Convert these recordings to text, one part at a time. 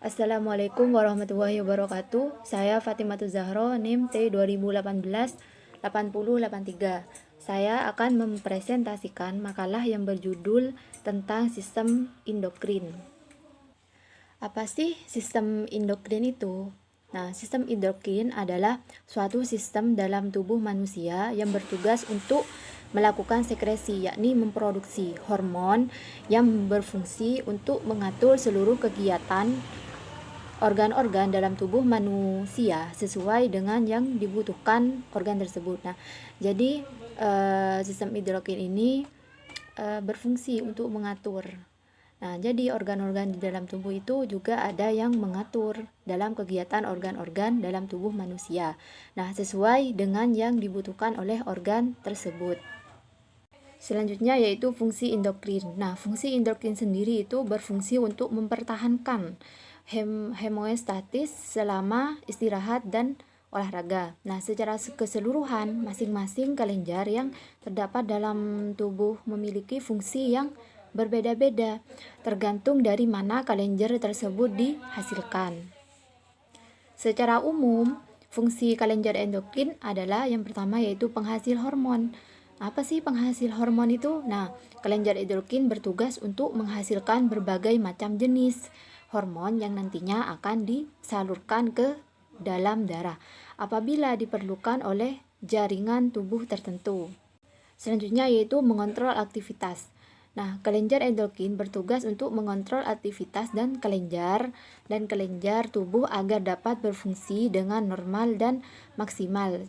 Assalamualaikum warahmatullahi wabarakatuh. Saya Fatimah Zahro, NIM T 2018-8083. Saya akan mempresentasikan makalah yang berjudul tentang sistem endokrin. Apa sih sistem endokrin itu? Nah, sistem endokrin adalah suatu sistem dalam tubuh manusia yang bertugas untuk melakukan sekresi, yakni memproduksi hormon yang berfungsi untuk mengatur seluruh kegiatan organ-organ dalam tubuh manusia sesuai dengan yang dibutuhkan organ tersebut. Nah, jadi sistem endokrin ini berfungsi untuk mengatur. Nah, jadi organ-organ di dalam tubuh itu juga ada yang mengatur dalam kegiatan organ-organ dalam tubuh manusia. Nah, sesuai dengan yang dibutuhkan oleh organ tersebut. Selanjutnya yaitu fungsi endokrin. Nah, fungsi endokrin sendiri itu berfungsi untuk mempertahankan homeostatis selama istirahat dan olahraga. Nah, secara keseluruhan masing-masing kelenjar yang terdapat dalam tubuh memiliki fungsi yang berbeda-beda tergantung dari mana kelenjar tersebut dihasilkan. Secara umum, fungsi kelenjar endokrin adalah yang pertama yaitu penghasil hormon. Apa sih penghasil hormon itu? Nah, kelenjar endokrin bertugas untuk menghasilkan berbagai macam jenis hormon yang nantinya akan disalurkan ke dalam darah apabila diperlukan oleh jaringan tubuh tertentu. Selanjutnya yaitu mengontrol aktivitas. Nah, kelenjar endokrin bertugas untuk mengontrol aktivitas dan kelenjar tubuh agar dapat berfungsi dengan normal dan maksimal.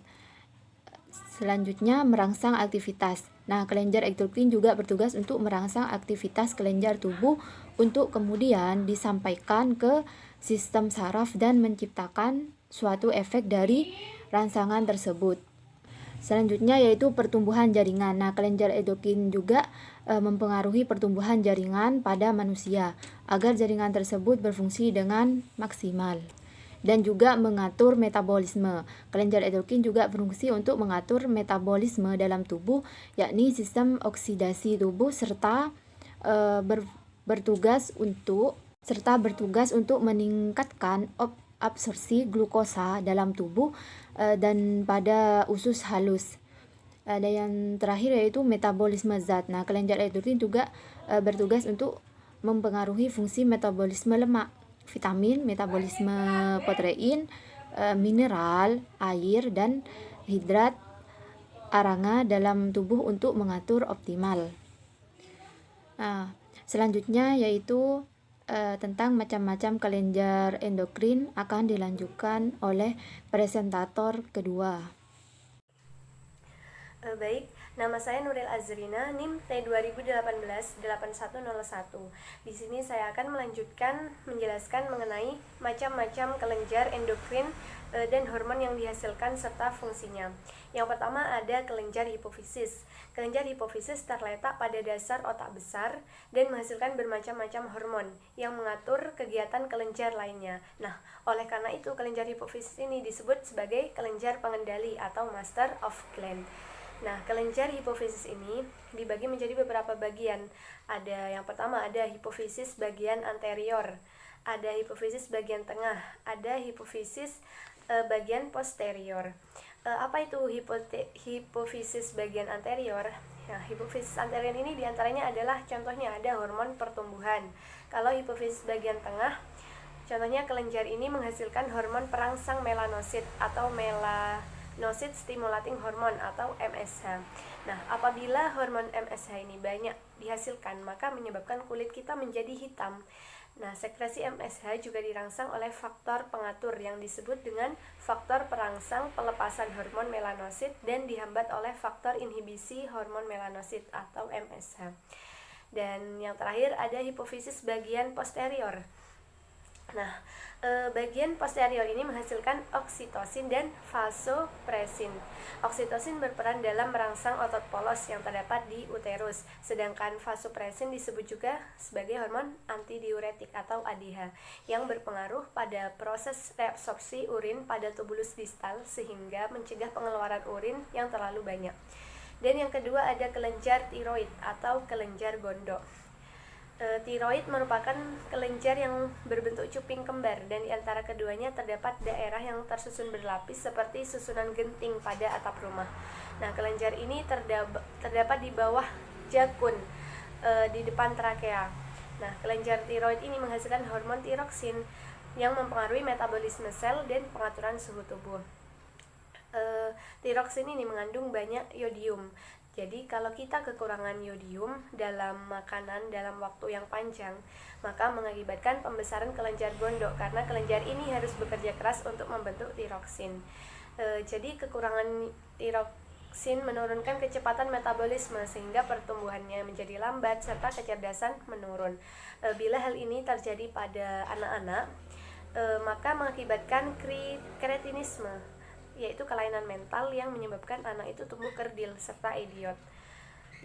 Selanjutnya, merangsang aktivitas. Nah, kelenjar endokrin juga bertugas untuk merangsang aktivitas kelenjar tubuh untuk kemudian disampaikan ke sistem saraf dan menciptakan suatu efek dari rangsangan tersebut. Selanjutnya yaitu pertumbuhan jaringan. Nah, kelenjar endokrin juga mempengaruhi pertumbuhan jaringan pada manusia agar jaringan tersebut berfungsi dengan maksimal dan juga mengatur metabolisme. Kelenjar endokrin juga berfungsi untuk mengatur metabolisme dalam tubuh, yakni sistem oksidasi tubuh serta bertugas untuk meningkatkan absorpsi glukosa dalam tubuh dan pada usus halus. Ada yang terakhir yaitu metabolisme zat. Nah, kelenjar endokrin juga bertugas untuk mempengaruhi fungsi metabolisme lemak, vitamin, metabolisme protein, mineral, air, dan hidrat aranga dalam tubuh untuk mengatur optimal. Nah, selanjutnya yaitu tentang macam-macam kelenjar endokrin akan dilanjutkan oleh presentator kedua. Baik, nama saya Nuril Azrina, NIM T 2018-8101. Di sini saya akan melanjutkan menjelaskan mengenai macam-macam kelenjar endokrin dan hormon yang dihasilkan serta fungsinya. Yang pertama ada kelenjar hipofisis. Kelenjar hipofisis terletak pada dasar otak besar dan menghasilkan bermacam-macam hormon yang mengatur kegiatan kelenjar lainnya. Nah, oleh karena itu kelenjar hipofisis ini disebut sebagai kelenjar pengendali atau master of gland. Nah, kelenjar hipofisis ini dibagi menjadi beberapa bagian. Ada yang pertama ada hipofisis bagian anterior, ada hipofisis bagian tengah, ada hipofisis bagian posterior. Apa itu hipofisis bagian anterior? Nah, hipofisis anterior ini diantaranya adalah contohnya ada hormon pertumbuhan. Kalau hipofisis bagian tengah, contohnya kelenjar ini menghasilkan hormon perangsang melanosit atau melanocyte stimulating hormone atau MSH. Nah, apabila hormon MSH ini banyak dihasilkan, maka menyebabkan kulit kita menjadi hitam. Nah, sekresi MSH juga dirangsang oleh faktor pengatur yang disebut dengan faktor perangsang pelepasan hormon melanosit dan dihambat oleh faktor inhibisi hormon melanosit atau MSH. Dan yang terakhir ada hipofisis bagian posterior. Nah, bagian posterior ini menghasilkan oksitosin dan vasopresin. Oksitosin berperan dalam merangsang otot polos yang terdapat di uterus, sedangkan vasopresin disebut juga sebagai hormon antidiuretik atau ADH yang berpengaruh pada proses reabsorpsi urin pada tubulus distal sehingga mencegah pengeluaran urin yang terlalu banyak. Dan yang kedua ada kelenjar tiroid atau kelenjar gondok. Tiroid merupakan kelenjar yang berbentuk cuping kembar, dan di antara keduanya terdapat daerah yang tersusun berlapis seperti susunan genting pada atap rumah. Nah, kelenjar ini terdapat di bawah jakun, di depan trakea. Nah, kelenjar tiroid ini menghasilkan hormon tiroksin yang mempengaruhi metabolisme sel dan pengaturan suhu tubuh. Tiroksin ini mengandung banyak yodium. Jadi kalau kita kekurangan yodium dalam makanan dalam waktu yang panjang, maka mengakibatkan pembesaran kelenjar gondok karena kelenjar ini harus bekerja keras untuk membentuk tiroksin. Jadi kekurangan tiroksin menurunkan kecepatan metabolisme sehingga pertumbuhannya menjadi lambat serta kecerdasan menurun. Bila hal ini terjadi pada anak-anak, maka mengakibatkan kretinisme, yaitu kelainan mental yang menyebabkan anak itu tumbuh kerdil serta idiot.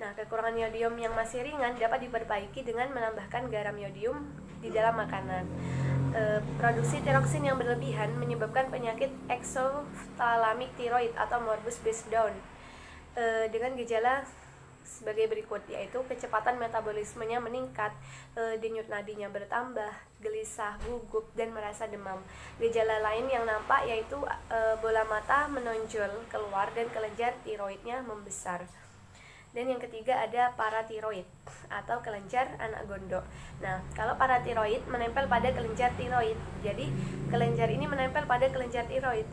Nah, kekurangan yodium yang masih ringan dapat diperbaiki dengan menambahkan garam yodium di dalam makanan. Produksi tiroksin yang berlebihan menyebabkan penyakit exophthalmic thyroid atau morbus Bechdel dengan gejala sebagai berikut, yaitu kecepatan metabolismenya meningkat, denyut nadinya bertambah, gelisah, gugup, dan merasa demam. Gejala lain yang nampak yaitu bola mata menonjol keluar dan kelenjar tiroidnya membesar. Dan yang ketiga ada paratiroid atau kelenjar anak gondok. Nah, kalau paratiroid menempel pada kelenjar tiroid. Jadi, kelenjar ini menempel pada kelenjar tiroid.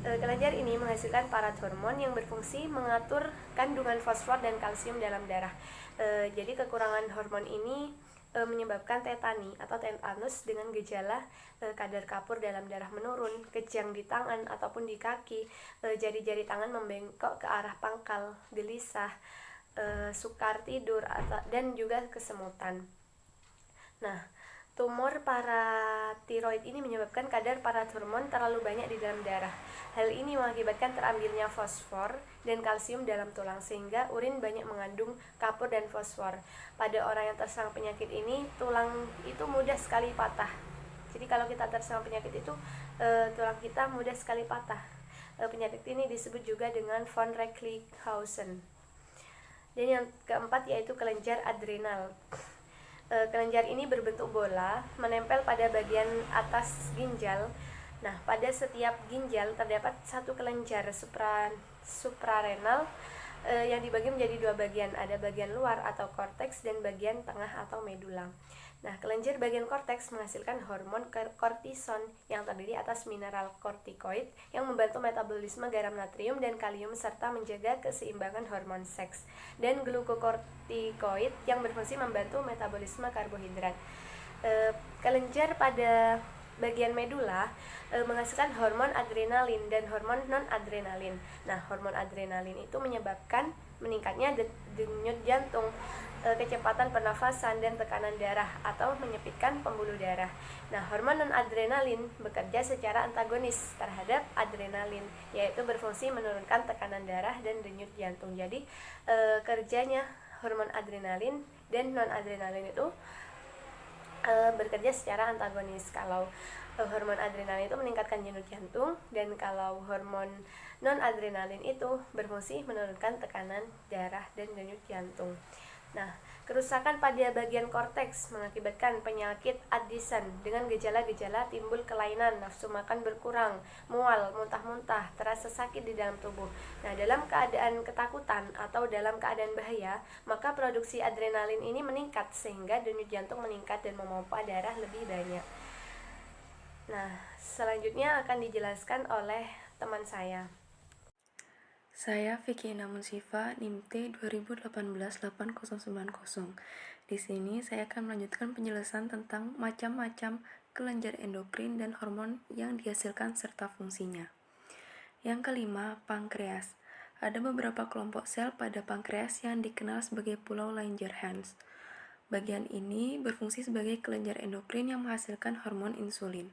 Kelenjar ini menghasilkan parathormon yang berfungsi mengatur kandungan fosfor dan kalsium dalam darah. Jadi kekurangan hormon ini menyebabkan tetani atau tetanus dengan gejala kadar kapur dalam darah menurun, kejang di tangan ataupun di kaki, jari-jari tangan membengkok ke arah pangkal, gelisah, sukar tidur, dan juga kesemutan. Nah, tumor paratiroid ini menyebabkan kadar parathormon terlalu banyak di dalam darah. Hal ini mengakibatkan terambilnya fosfor dan kalsium dalam tulang sehingga urin banyak mengandung kapur dan fosfor. Pada orang yang terserang penyakit ini, tulang itu mudah sekali patah. Jadi kalau kita terserang penyakit itu, tulang kita mudah sekali patah. Penyakit ini disebut juga dengan von Recklinghausen. Dan yang keempat yaitu kelenjar adrenal. Kelenjar ini berbentuk bola, menempel pada bagian atas ginjal. Nah, pada setiap ginjal terdapat satu kelenjar suprarenal yang dibagi menjadi dua bagian. Ada bagian luar atau korteks dan bagian tengah atau medula. Nah, kelenjar bagian korteks menghasilkan hormon kortison yang terdiri atas mineral kortikoid yang membantu metabolisme garam natrium dan kalium serta menjaga keseimbangan hormon seks, dan glukokortikoid yang berfungsi membantu metabolisme karbohidrat. Kelenjar pada bagian medula menghasilkan hormon adrenalin dan hormon non-adrenalin. Nah, hormon adrenalin itu menyebabkan meningkatnya denyut jantung, kecepatan pernafasan, dan tekanan darah atau menyempitkan pembuluh darah. Nah, hormon non-adrenalin bekerja secara antagonis terhadap adrenalin, yaitu berfungsi menurunkan tekanan darah dan denyut jantung. Jadi, kerjanya hormon adrenalin dan non-adrenalin itu bekerja secara antagonis. Kalau hormon adrenalin itu meningkatkan denyut jantung, dan kalau hormon non-adrenalin itu berfungsi menurunkan tekanan darah dan denyut jantung. Nah, kerusakan pada bagian korteks mengakibatkan penyakit Addison dengan gejala-gejala timbul kelainan, nafsu makan berkurang, mual, muntah-muntah, terasa sakit di dalam tubuh. Nah, dalam keadaan ketakutan atau dalam keadaan bahaya, maka produksi adrenalin ini meningkat sehingga denyut jantung meningkat dan memompa darah lebih banyak. Nah, selanjutnya akan dijelaskan oleh teman saya. Saya Vicky Namunsifa, NIMT 2018-8090. Di sini saya akan melanjutkan penjelasan tentang macam-macam kelenjar endokrin dan hormon yang dihasilkan serta fungsinya. Yang kelima, pankreas. Ada beberapa kelompok sel pada pankreas yang dikenal sebagai pulau Langerhans. Bagian ini berfungsi sebagai kelenjar endokrin yang menghasilkan hormon insulin.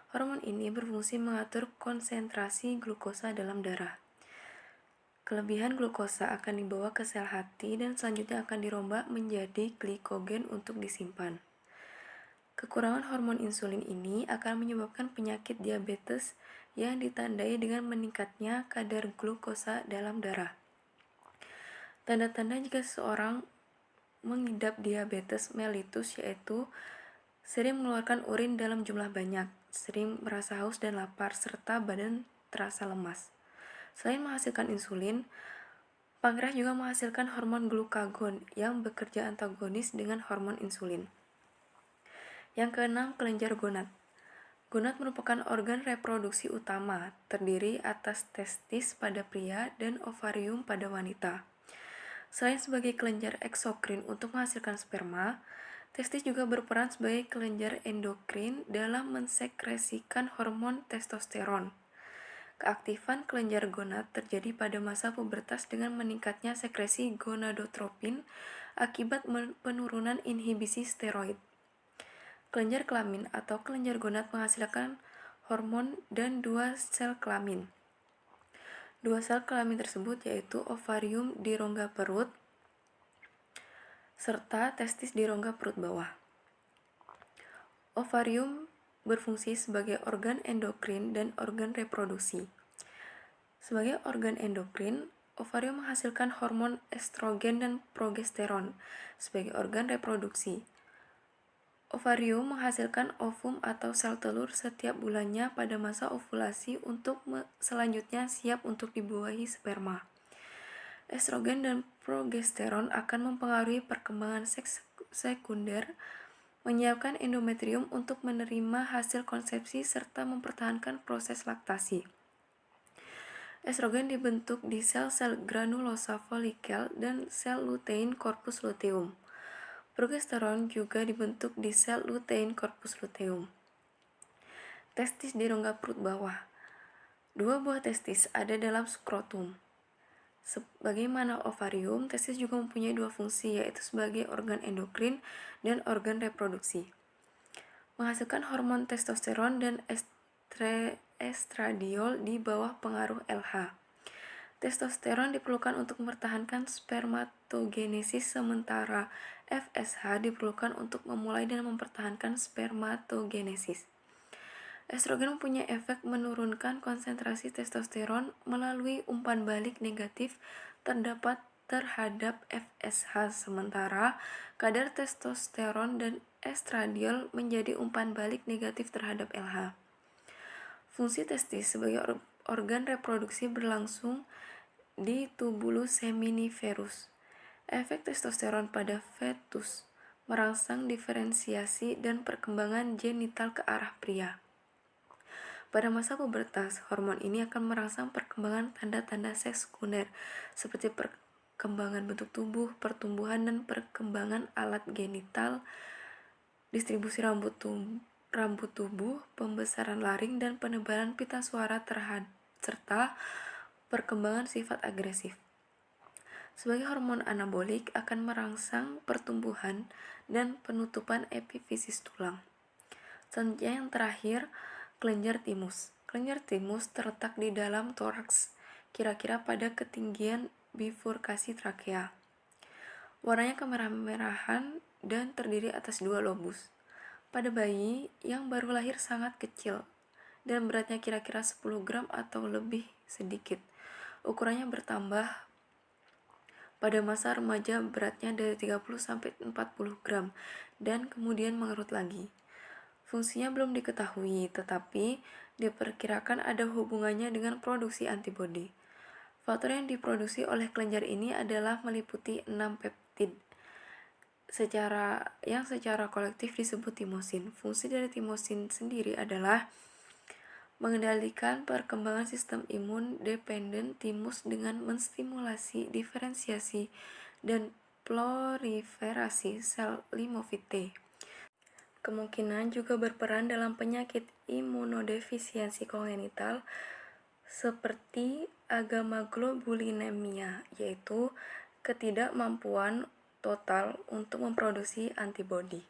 Hormon ini berfungsi mengatur konsentrasi glukosa dalam darah. Kelebihan glukosa akan dibawa ke sel hati dan selanjutnya akan dirombak menjadi glikogen untuk disimpan. Kekurangan hormon insulin ini akan menyebabkan penyakit diabetes yang ditandai dengan meningkatnya kadar glukosa dalam darah. Tanda-tanda jika seseorang mengidap diabetes mellitus, yaitu sering mengeluarkan urin dalam jumlah banyak, sering merasa haus dan lapar, serta badan terasa lemas. Selain menghasilkan insulin, pankreas juga menghasilkan hormon glukagon yang bekerja antagonis dengan hormon insulin. Yang keenam, kelenjar gonad. Gonad merupakan organ reproduksi utama, terdiri atas testis pada pria dan ovarium pada wanita. Selain sebagai kelenjar eksokrin untuk menghasilkan sperma, testis juga berperan sebagai kelenjar endokrin dalam mensekresikan hormon testosteron. Keaktifan kelenjar gonad terjadi pada masa pubertas dengan meningkatnya sekresi gonadotropin akibat penurunan inhibisi steroid. Kelenjar kelamin atau kelenjar gonad menghasilkan hormon dan dua sel kelamin. Dua sel kelamin tersebut yaitu ovarium di rongga perut serta testis di rongga perut bawah. Ovarium berfungsi sebagai organ endokrin dan organ reproduksi. Sebagai organ endokrin, ovarium menghasilkan hormon estrogen dan progesteron. Sebagai organ reproduksi, ovarium menghasilkan ovum atau sel telur setiap bulannya pada masa ovulasi untuk selanjutnya siap untuk dibuahi sperma. Estrogen dan progesteron akan mempengaruhi perkembangan seks sekunder, menyiapkan endometrium untuk menerima hasil konsepsi serta mempertahankan proses laktasi. Estrogen dibentuk di sel-sel granulosa folikel dan sel lutein corpus luteum. Progesteron juga dibentuk di sel lutein corpus luteum. Testis di rongga perut bawah. Dua buah testis ada dalam skrotum. Sebagaimana ovarium, testis juga mempunyai dua fungsi, yaitu sebagai organ endokrin dan organ reproduksi. Menghasilkan hormon testosteron dan estradiol di bawah pengaruh LH. Testosteron diperlukan untuk mempertahankan spermatogenesis, sementara FSH diperlukan untuk memulai dan mempertahankan spermatogenesis. Estrogen mempunyai efek menurunkan konsentrasi testosteron melalui umpan balik negatif terhadap FSH, sementara kadar testosteron dan estradiol menjadi umpan balik negatif terhadap LH. Fungsi testis sebagai organ reproduksi berlangsung di tubulus seminiferus. Efek testosteron pada fetus merangsang diferensiasi dan perkembangan genital ke arah pria. Pada masa pubertas, hormon ini akan merangsang perkembangan tanda-tanda seks sekunder seperti perkembangan bentuk tubuh, pertumbuhan dan perkembangan alat genital, distribusi rambut tubuh, pembesaran laring dan penebalan pita suara serta perkembangan sifat agresif. Sebagai hormon anabolik akan merangsang pertumbuhan dan penutupan epifisis tulang. Selanjutnya yang terakhir, kelenjar timus. Kelenjar timus terletak di dalam toraks, kira-kira pada ketinggian bifurkasi trakea. Warnanya kemerah-merahan dan terdiri atas dua lobus. Pada bayi yang baru lahir sangat kecil dan beratnya kira-kira 10 gram atau lebih sedikit. Ukurannya bertambah pada masa remaja, beratnya dari 30 sampai 40 gram dan kemudian mengerut lagi. Fungsinya belum diketahui, tetapi diperkirakan ada hubungannya dengan produksi antibodi. Faktor yang diproduksi oleh kelenjar ini adalah meliputi 6 peptid yang secara kolektif disebut timosin. Fungsi dari timosin sendiri adalah mengendalikan perkembangan sistem imun dependen timus dengan menstimulasi diferensiasi dan proliferasi sel limfosite. Kemungkinan juga berperan dalam penyakit imunodefisiensi kongenital seperti agamaglobulinemia, yaitu ketidakmampuan total untuk memproduksi antibodi.